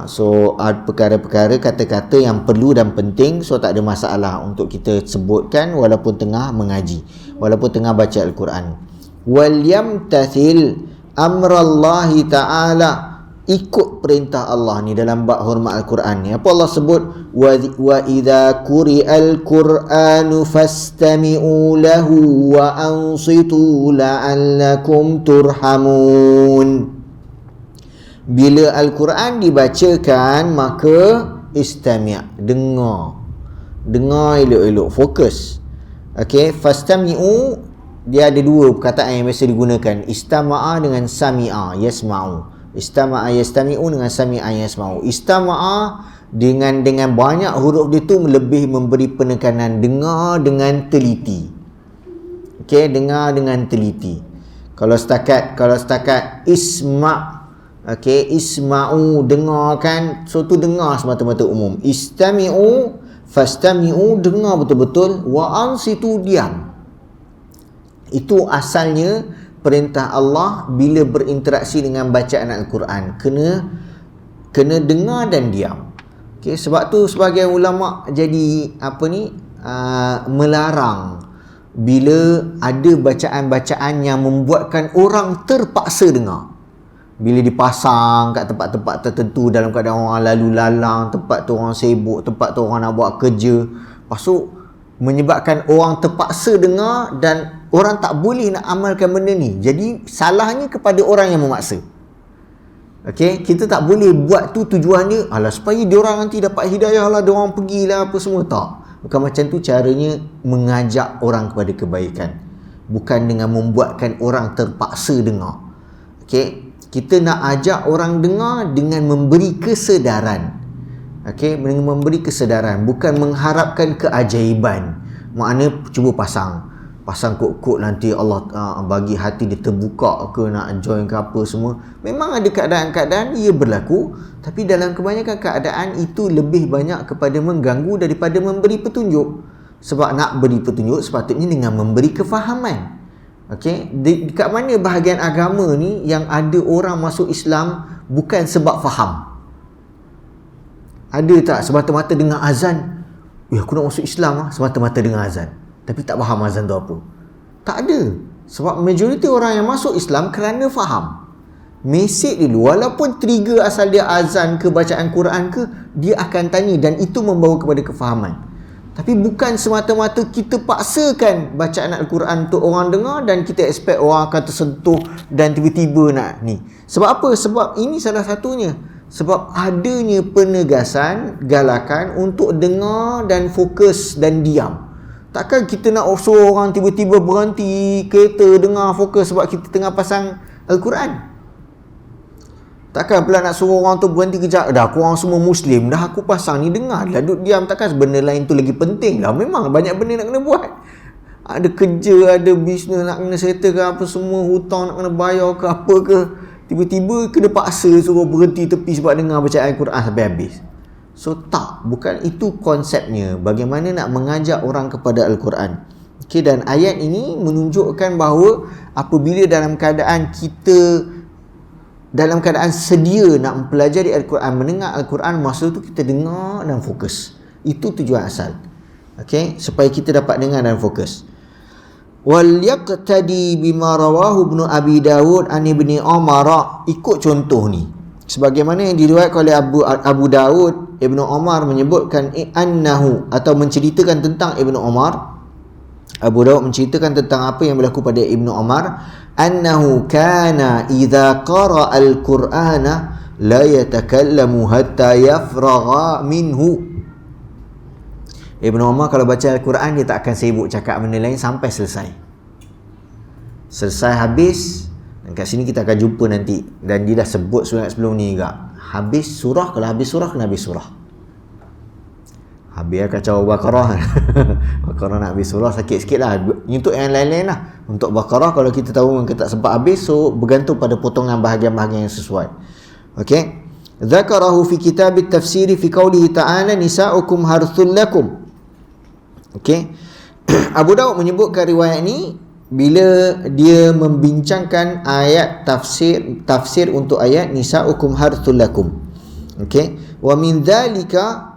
So perkara-perkara, kata-kata yang perlu dan penting, so tak ada masalah untuk kita sebutkan walaupun tengah mengaji, walaupun tengah baca Al-Quran. Wal yamtathil amrallahi ta'ala, ikut perintah Allah ni dalam bab hormat Al-Quran ni. Apa Allah sebut? Wa idza quri'al Qur'anu fastami'u lahu wa ansitu la'allakum turhamun. Bila Al-Quran dibacakan, maka istami', dengar elok-elok, fokus. Okey, fastami'u, dia ada dua perkataan yang biasa digunakan, istama'a dengan sami'a yasma'u. Istama'a yastami'u dengan sami'a yasma'u. Istama'a dengan banyak huruf dia tu lebih memberi penekanan, dengar dengan teliti. Okey, dengar dengan teliti. Kalau setakat isma', okey, isma'u, dengarkan, so tu dengar semata-mata umum. Istami'u, fastami'u, dengar betul-betul. Wa ansitu, diam. Itu asalnya perintah Allah bila berinteraksi dengan bacaan Al-Quran. Kena kena dengar dan diam. Okey, sebab tu sebahagian ulama jadi melarang bila ada bacaan-bacaan yang membuatkan orang terpaksa dengar. Bila dipasang kat tempat-tempat tertentu dalam keadaan orang lalu lalang, tempat tu orang sibuk, tempat tu orang nak buat kerja, lepas tu menyebabkan orang terpaksa dengar dan orang tak boleh nak amalkan benda ni. Jadi salahnya kepada orang yang memaksa. Okey, kita tak boleh buat tu tujuan dia alah supaya diorang nanti dapat hidayah lah, diorang pergilah apa semua. Tak. Bukan macam tu caranya mengajak orang kepada kebaikan. Bukan dengan membuatkan orang terpaksa dengar. Okey, kita nak ajak orang dengar dengan memberi kesedaran. Okey, dengan memberi kesedaran, bukan mengharapkan keajaiban. Maknanya cuba pasang kod-kod nanti Allah bagi hati dia terbuka ke nak join ke apa semua. Memang ada keadaan-keadaan ia berlaku, tapi dalam kebanyakan keadaan itu lebih banyak kepada mengganggu daripada memberi petunjuk. Sebab nak beri petunjuk sepatutnya dengan memberi kefahaman. Okey, dekat mana bahagian agama ni yang ada orang masuk Islam bukan sebab faham? Ada tak semata-mata dengar azan, aku nak masuk Islam semata-mata dengar azan, tapi tak faham azan tu apa? Tak ada. Sebab majoriti orang yang masuk Islam kerana faham. Mesej dulu, walaupun trigger asal dia azan ke bacaan Quran ke, dia akan tanya dan itu membawa kepada kefahaman. Tapi bukan semata-mata kita paksakan bacaan Al-Quran untuk orang dengar dan kita expect orang akan tersentuh dan tiba-tiba nak ni. Sebab apa? Sebab ini salah satunya. Sebab adanya penegasan, galakan untuk dengar dan fokus dan diam. Takkan kita nak suruh orang tiba-tiba berhenti kereta dengar fokus sebab kita tengah pasang Al-Quran. Takkan pula nak suruh orang tu berhenti kejap, dah korang semua Muslim, dah aku pasang ni dengar lah, duduk diam. Takkan benda lain tu lagi penting lah. Memang banyak benda nak kena buat. Ada kerja, ada bisnes nak kena settle ke apa semua, hutang nak kena bayar ke apa ke. Tiba-tiba kena paksa suruh berhenti tepi sebab dengar bacaan Al-Quran sampai habis. So tak, bukan itu konsepnya. Bagaimana nak mengajak orang kepada Al-Quran. Okay, dan ayat ini menunjukkan bahawa apabila dalam keadaan sedia nak mempelajari Al-Quran, mendengar Al-Quran, masa tu kita dengar dan fokus. Itu tujuan asal. Okay, supaya kita dapat dengar dan fokus. Wal yaqtadi bima rawahu Ibnu Abi Dawud an Ibni Umar, ikut contoh ni sebagaimana yang diriwayatkan oleh Abu Dawud. Ibnu Umar menyebutkan annahu, atau menceritakan tentang Ibnu Umar. Abu Dawud menceritakan tentang apa yang berlaku pada Ibnu Umar, annahu kana idza qara'a al-Qur'ana la yatakallamu hatta yafragha minhu. Ibnu Umar kalau baca Al-Quran, dia tak akan sibuk cakap benda lain sampai selesai. Selesai habis, dan kat sini kita akan jumpa nanti, dan dia dah sebut surah sebelum ni juga. Habis surah, kalau habis surah kena habis surah. Habis kacau Baqarah. Baqarah nak habis surah sakit sikit lah. Untuk yang lain-lain lah. Untuk Baqarah kalau kita tahu kita tak sempat habis, so bergantung pada potongan bahagian-bahagian yang sesuai. Okay. Zakarahu fi kitab at-tafsir fi qawlihi ta'ala nisa'ukum harthul lakum. Okey. Abu Daud menyebutkan riwayat ni bila dia membincangkan ayat tafsir untuk ayat nisa'ukum harthul lakum. Okey. Wa min dzalika,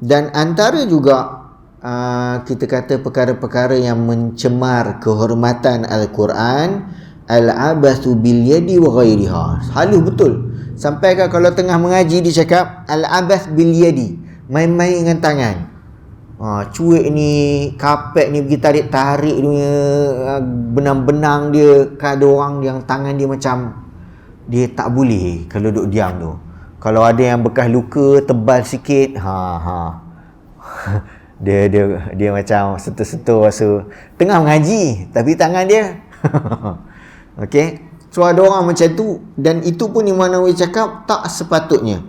dan antara juga kita kata perkara-perkara yang mencemar kehormatan Al-Quran, al-abathu bil yadi wa ghairiha. Halus betul. Sampai kan kalau tengah mengaji dia cakap al-abath bil yadi, main-main dengan tangan. Cuik ni, kapet ni pergi tarik-tarik dia, benang-benang dia. Kan ada orang yang tangan dia macam, dia tak boleh kalau duduk diam tu. Kalau ada yang bekas luka tebal sikit, dia macam sentuh-sentuh rasa tengah mengaji tapi tangan dia okey. So ada orang macam tu, dan itu pun Imam Nawawi cakap tak sepatutnya.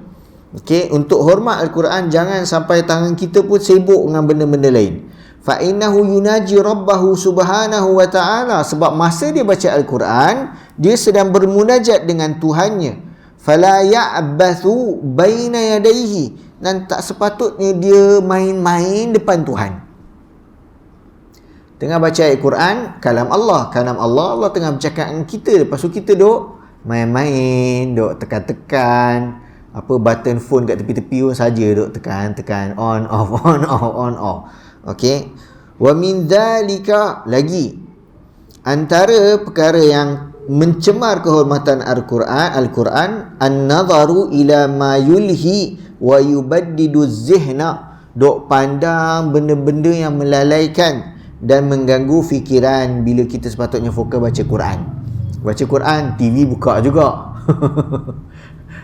Okey, untuk hormat Al-Quran jangan sampai tangan kita pun sibuk dengan benda-benda lain. Fa innahu yunaji rabbahu subhanahu wa ta'ala, sebab masa dia baca Al-Quran dia sedang bermunajat dengan Tuhannya. Fala ya'bathu baina yadayhi, dan tak sepatutnya dia main-main depan Tuhan. Tengah baca Al-Quran, kalam Allah, Allah tengah bercakap dengan kita, lepas tu kita duk main-main, duk tekan-tekan, apa button phone kat tepi-tepi pun saja duk tekan on off on off on off. Okey. Wa min dzalika, lagi antara perkara yang mencemar kehormatan Al-Quran an-nadharu ila ma yulhi wa yubaddidu zihna, duk pandang benda-benda yang melalaikan dan mengganggu fikiran bila kita sepatutnya fokus baca Quran. Baca Quran, TV buka juga.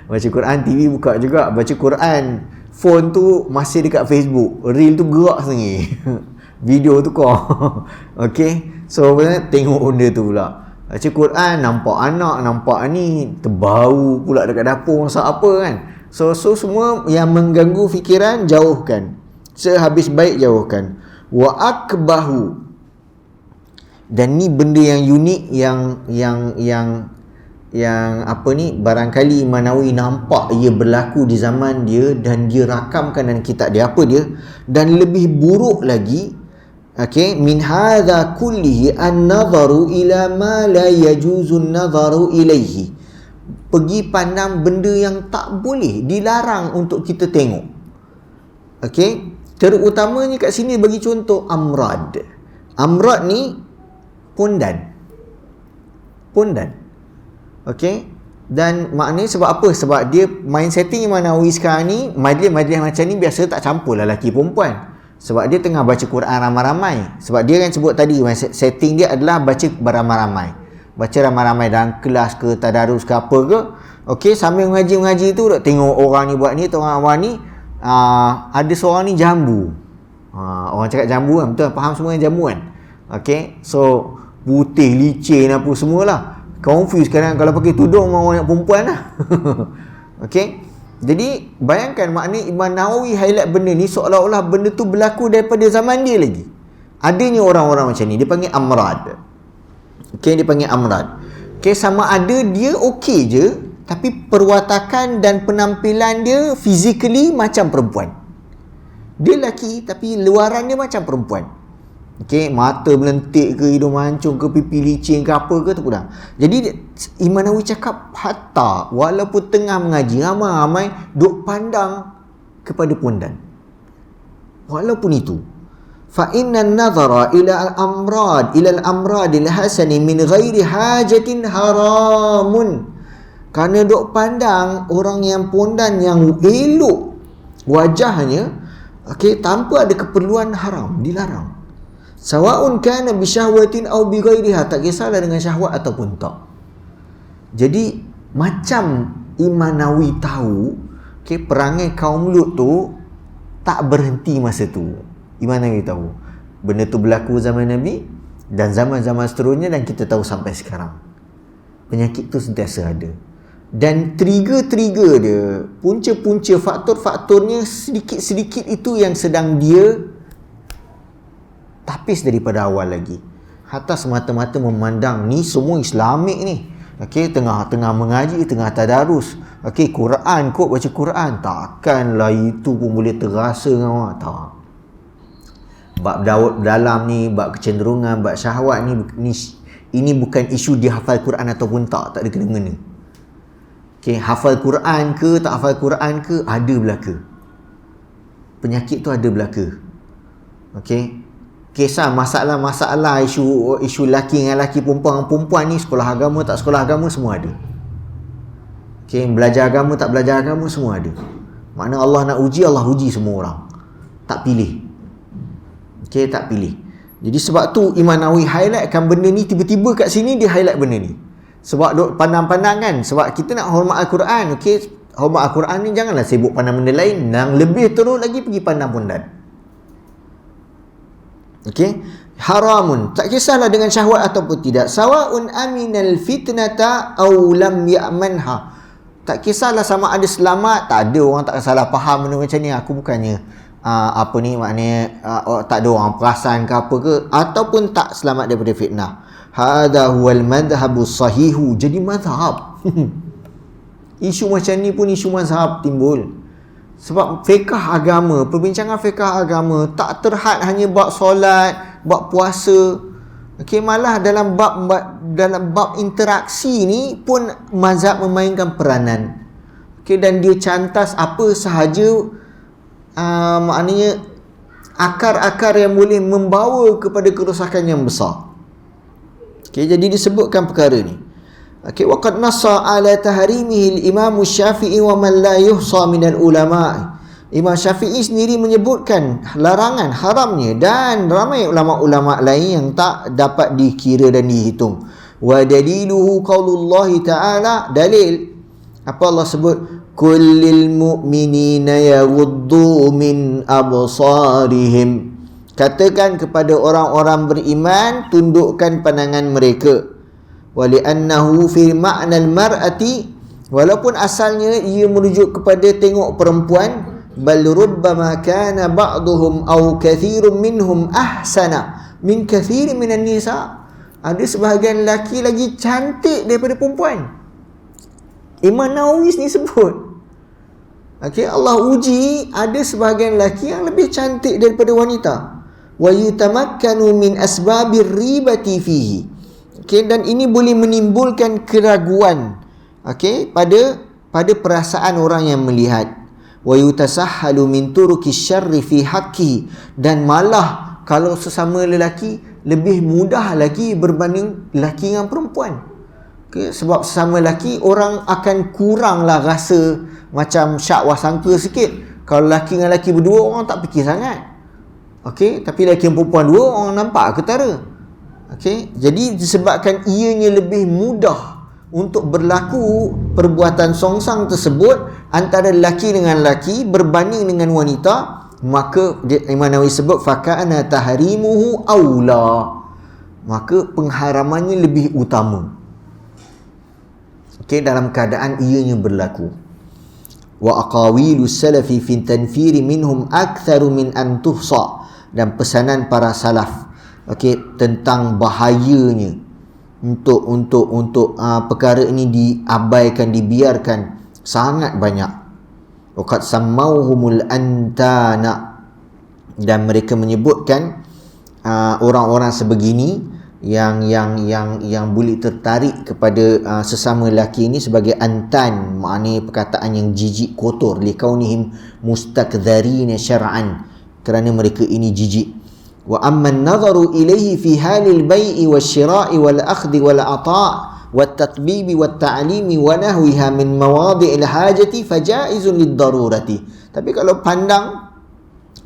Baca Quran, TV buka juga. Baca Quran, phone tu masih dekat Facebook, reel tu gerak sendiri. Video tu kau. Okay, so tengok benda tu pula. Baca Quran, nampak anak, nampak ni, terbau pula dekat dapur masak apa kan. So semua yang mengganggu fikiran, jauhkan. Sehabis baik, jauhkan. Wa akbahu, dan ni benda yang unik, yang apa ni, barangkali Imam Nawawi nampak ia berlaku di zaman dia dan dia rakamkan dalam kitab dia, apa dia, dan lebih buruk lagi, okey, min hadza kullihi an-nadharu ila ma la yajuzu an-nadharu ilaihi, pergi pandang benda yang tak boleh, dilarang untuk kita tengok. Okey, terutamanya kat sini bagi contoh amrad. Amrad ni pondan. Okey, dan maknanya sebab apa? Sebab dia main setting Imam Nawawi sekarang ni, majlis-majlis macam ni biasa tak campur lah lelaki perempuan. Sebab dia tengah baca Quran ramai-ramai. Sebab dia kan sebut tadi, setting dia adalah baca beramai-ramai. Baca ramai-ramai dalam kelas ke, tadarus ke apa ke. Okey, sambil mengaji tu duk tengok orang ni buat ni, orang ni ada seorang ni jambu. Orang cakap jambu kan, betul, faham semua yang jambu kan. Okey, so putih, licin apa semualah. Confuse kadang kalau pakai tudung orang yang perempuan lah. Okey, jadi bayangkan makna Imam Nawawi highlight benda ni seolah-olah benda tu berlaku daripada zaman dia lagi. Adanya orang-orang macam ni, dia panggil amrad. Okey, dia panggil amrad. Okey, sama ada dia okey je, tapi perwatakan dan penampilan dia physically macam perempuan. Dia lelaki tapi luaran dia macam perempuan. Okey, mata melentik ke, hidung mancung ke, pipi licin ke apa ke, tu kurang. Jadi Imam Nawawi cakap hatta walaupun tengah mengaji, ramai-ramai duk pandang kepada pondan. Walaupun itu, fa inna an-nadhara ila al-amrad al-hasani min ghairi hajatin haramun. Kerana duk pandang orang yang pondan yang elok wajahnya, okey, tanpa ada keperluan, haram, dilarang. Sawa'un kana bi syahwatin aw bi ghairiha, tak kisahlah dengan syahwat ataupun tak. Jadi macam Imam Nawawi tahu, okey, perangai kaum Lut tu tak berhenti masa tu. Imam Nawawi tahu benda tu berlaku zaman Nabi dan zaman-zaman seterusnya, dan kita tahu sampai sekarang. Penyakit tu sentiasa ada. Dan trigger-trigger dia, punca-punca, faktor-faktornya sedikit-sedikit itu yang sedang dia tapis daripada awal lagi. Hatta semata-mata memandang ni semua Islamik ni. Okey, tengah mengaji, tengah tadarus. Okey, Quran kot, baca Quran. Takkanlah itu pun boleh terasa dengan orang. Tak. Bab dalam ni, bab kecenderungan, bab syahwat ni ini bukan isu dia hafal Quran ataupun tak ada kena-mengena. Okey, hafal Quran ke, tak hafal Quran ke, ada belaka. Penyakit tu ada belaka. Okey. Kisah masalah isu lelaki dengan lelaki, perempuan ni, sekolah agama tak sekolah agama, semua ada. Okay, belajar agama tak belajar agama, semua ada. Makna Allah nak uji, Allah uji semua orang. Tak pilih. Okay, tak pilih. Jadi sebab tu Imam Nawawi highlightkan benda ni, tiba-tiba kat sini dia highlight benda ni. Sebab duk pandang-pandang kan, sebab kita nak hormat Al-Quran. Okay, hormat Al-Quran ni janganlah sibuk pandang benda lain. Yang lebih teruk lagi pergi pandang pondan. Okey, haramun, tak kisahlah dengan syahwat ataupun tidak. Sawa'un aminal fitnata aw lam ya'manha, tak kisahlah sama ada selamat, tak ada orang tak salah faham benda macam ni. Aku bukannya apa ni maknanya tak ada orang perasan ke apa ke, ataupun tak selamat daripada fitnah. Hadha huwal madhhabus sahihu, jadi mazhab. Isu macam ni pun isu mazhab timbul. Sebab fiqh agama, perbincangan fiqh agama tak terhad hanya bab solat, bab puasa. Okey, malah dalam bab interaksi ni pun mazhab memainkan peranan. Okay, dan dia cantas apa sahaja maknanya akar-akar yang boleh membawa kepada kerosakan yang besar. Okay, jadi disebutkan perkara ni. Okay, waqad nassa ala tahrimihi al-Imam Syafi'i wa man la yuhsa min al-ulama. Imam Syafi'i sendiri menyebutkan larangan haramnya, dan ramai ulama-ulama lain yang tak dapat dikira dan dihitung. Wa daliluhu qaulullah ta'ala, dalil apa Allah sebut, kullil mu'minina yaghuddu min absarihim, katakan kepada orang-orang beriman tundukkan pandangan mereka. Wali'annahu fi ma'nal mar'ati, walaupun asalnya ia merujuk kepada tengok perempuan, bal rubbama kana ba'duhum aw kathirun minhum ahsana min kathirin minan nisa, ada sebahagian lelaki lagi cantik daripada perempuan. Imam Nawawi ni sebut, okay, Allah uji ada sebahagian lelaki yang lebih cantik daripada wanita. Wa yutamakkanu min asbabir ribati fihi, okay, dan ini boleh menimbulkan keraguan, okay, pada perasaan orang yang melihat. Wa yutasahhalu min turuki syarri fi haqqi, dan malah kalau sesama lelaki lebih mudah lagi berbanding lelaki dengan perempuan. Okay, sebab sesama lelaki orang akan kuranglah rasa macam syak wasangka sikit. Kalau lelaki dengan lelaki berdua orang tak fikir sangat. Okey, tapi lelaki dan perempuan dua orang nampak ketara. Okey, jadi disebabkan ianya lebih mudah untuk berlaku perbuatan songsang tersebut antara lelaki dengan lelaki berbanding dengan wanita, maka Imam Nawawi sebut faka'ana tahrimuhu aula, maka pengharamannya lebih utama. Okey, dalam keadaan ianya berlaku. Wa aqawilus salafi fi tanfiri minhum aktsaru min an tuhsa, dan pesanan para salaf, okey, tentang bahayanya untuk perkara ini diabaikan, dibiarkan sangat banyak. Waqad sammauhumul antana, dan mereka menyebutkan orang-orang sebegini yang boleh tertarik kepada sesama lelaki ini sebagai antan, maknanya perkataan yang jijik kotor, likaunihim mustakdzarina syar'an, kerana mereka ini jijik. Wa amma an-nadharu ilayhi fi halil bai'i wasyira'i wal akhdhi wal ata' wat tatbibi wat ta'limi wa nahwiha min mawadi'il hajati fajaizun lid-darurati. Tapi kalau pandang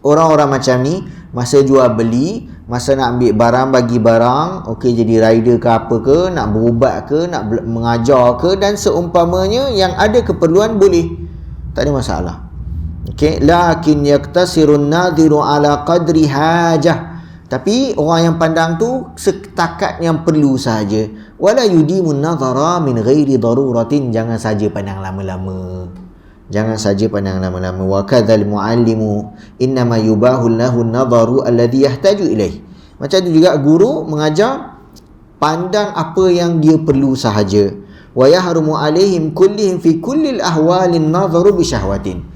orang-orang macam ni, masa jual beli, masa nak ambil barang, bagi barang, okey, jadi rider ke apa ke, nak berubat ke, nak mengajar ke, dan seumpamanya yang ada keperluan, boleh, tak ada masalah. Okey, lakin yaktasirun nadhiru ala qadri hajah, tapi orang yang pandang tu setakat yang perlu saja. Wala yudimun nadhara min ghairi daruratin, jangan saja pandang lama-lama. Jangan saja pandang lama-lama. Wa kadzal muallimu innama yubahu lahu an-nadharu alladhi yahtaju ilaih. Macam tu juga guru mengajar, pandang apa yang dia perlu sahaja. Wa yahrumu alaihim kullihim fi kullil ahwalin nadharu bi syahwatin.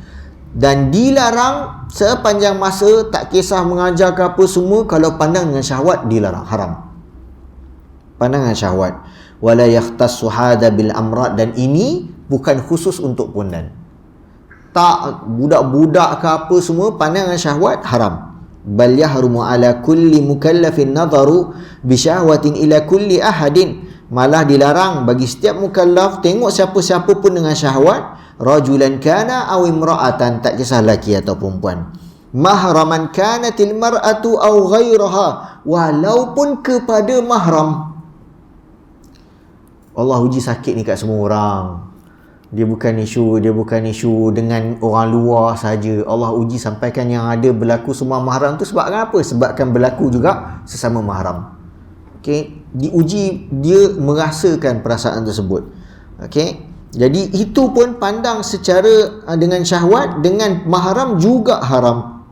Dan dilarang sepanjang masa, tak kisah mengajar ke apa semua, kalau pandang dengan syahwat dilarang, haram. Pandang dengan syahwat. Wala yahtassu hadha bil amrad, dan ini bukan khusus untuk pondan. Tak budak-budak ke apa semua pandang dengan syahwat, haram. Bal yahrumu ala kulli mukallafin nadharu bi syahwatin ila kulli ahadin, malah dilarang bagi setiap mukallaf tengok siapa-siapa pun dengan syahwat, rajulan kana aw imra'atan, tak kisah lelaki atau perempuan. Mahraman kanatil mar'atu aw ghairaha, walaupun kepada mahram. Allah uji sakit ni kat semua orang. Dia bukan isu dengan orang luar saja. Allah uji sampaikan yang ada berlaku semua mahram tu sebab apa? Sebabkan berlaku juga sesama mahram. Okey, diuji dia merasakan perasaan tersebut. Okey. Jadi itu pun pandang secara dengan syahwat, dengan mahram juga haram.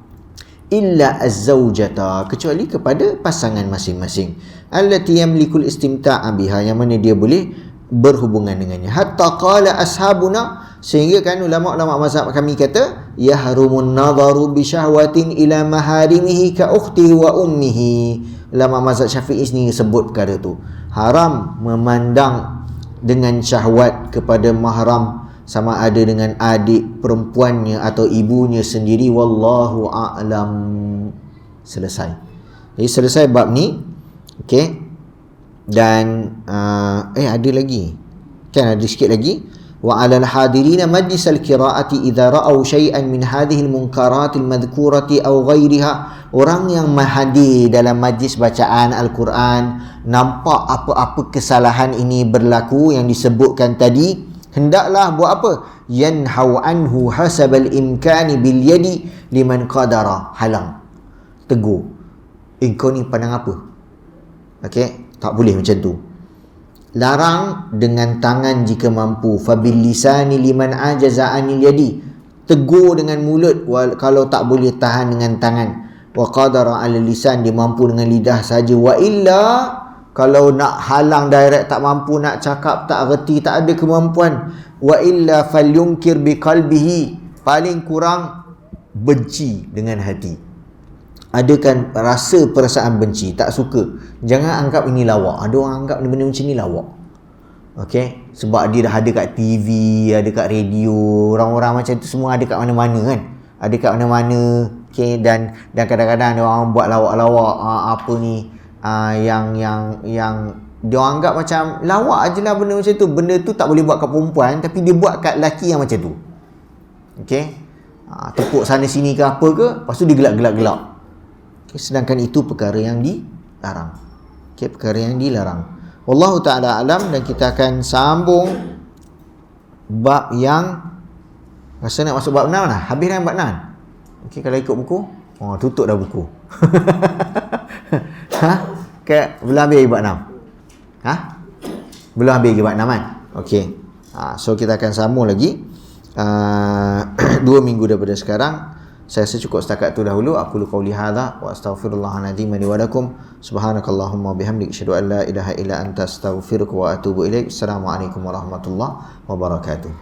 Illa az-zawjata, kecuali kepada pasangan masing-masing. Allati yamlikul istimta'a biha, yang mana dia boleh berhubungan dengannya. Hatta qala ashabuna, sehingga kan ulama-ulama mazhab kami kata, yahrumun nadharu bi syahwatin ila maharimihi ka ukhtihi wa ummihi. Ulama mazhab Syafi'i ni sebut perkara tu. Haram memandang dengan syahwat kepada mahram sama ada dengan adik perempuannya atau ibunya sendiri, wallahu a'lam. Selesai. Jadi selesai bab ni. Okey. Dan ada lagi. Kan ada sikit lagi. Wa 'alal hadirina majlis al-qira'ati idza ra'aw shay'an min hadhihi al-munkarat al-madhkurati aw ghayriha. Orang yang hadir dalam majlis bacaan Al-Quran, nampak apa-apa kesalahan ini berlaku yang disebutkan tadi, hendaklah buat apa? Yanhau anhu hasabal imkani bil yadi liman qadara. Halang, tegur. Kau ni pandang apa? Okey, tak boleh macam tu. Larang dengan tangan jika mampu. Fabil lisani liman ajaza anil yadi. Tegur dengan mulut kalau tak boleh tahan dengan tangan. Wa qadara 'ala lisan, dia mampu dengan lidah saja. Wa illa, kalau nak halang direct, tak mampu nak cakap, tak reti, tak ada kemampuan, wa illa falyunkir biqalbihi, paling kurang benci dengan hati. Adakan rasa perasaan benci, tak suka. Jangan anggap ini lawak. Ada orang anggap benda macam ni lawak. Okey, sebab dia dah ada kat TV, ada kat radio. Orang-orang macam tu semua ada kat mana-mana kan. Ada kat mana-mana. Okey, dan kadang-kadang ada orang buat lawak-lawak apa ni yang dia orang anggap macam lawak ajalah benda macam tu. Benda tu tak boleh buat kat perempuan, tapi dia buat kat lelaki yang macam tu. Okey, tepuk sana sini ke apa ke, lepas tu dia gelak-gelak-gelak. Okay, sedangkan itu perkara yang dilarang. Okey, perkara yang dilarang. Wallahu ta'ala alam. Dan kita akan sambung bab yang rasa nak masuk bab 6 dah. Habis dah bab 6. Okey, kalau ikut buku, tutup dah buku. Belum habis bab 6. Belum habis bab 6 kan? Okey. So kita akan sambung lagi 2 minggu daripada sekarang. Saya rasa cukup setakat tu dahulu. Aku lu qauli hadza wa astaghfirullahalazim li wa lakum. Subhanakallahumma bihamdika asyhadu an la ilaha illa anta astaghfiruka wa atubu ilaik. Assalamualaikum warahmatullahi wabarakatuh.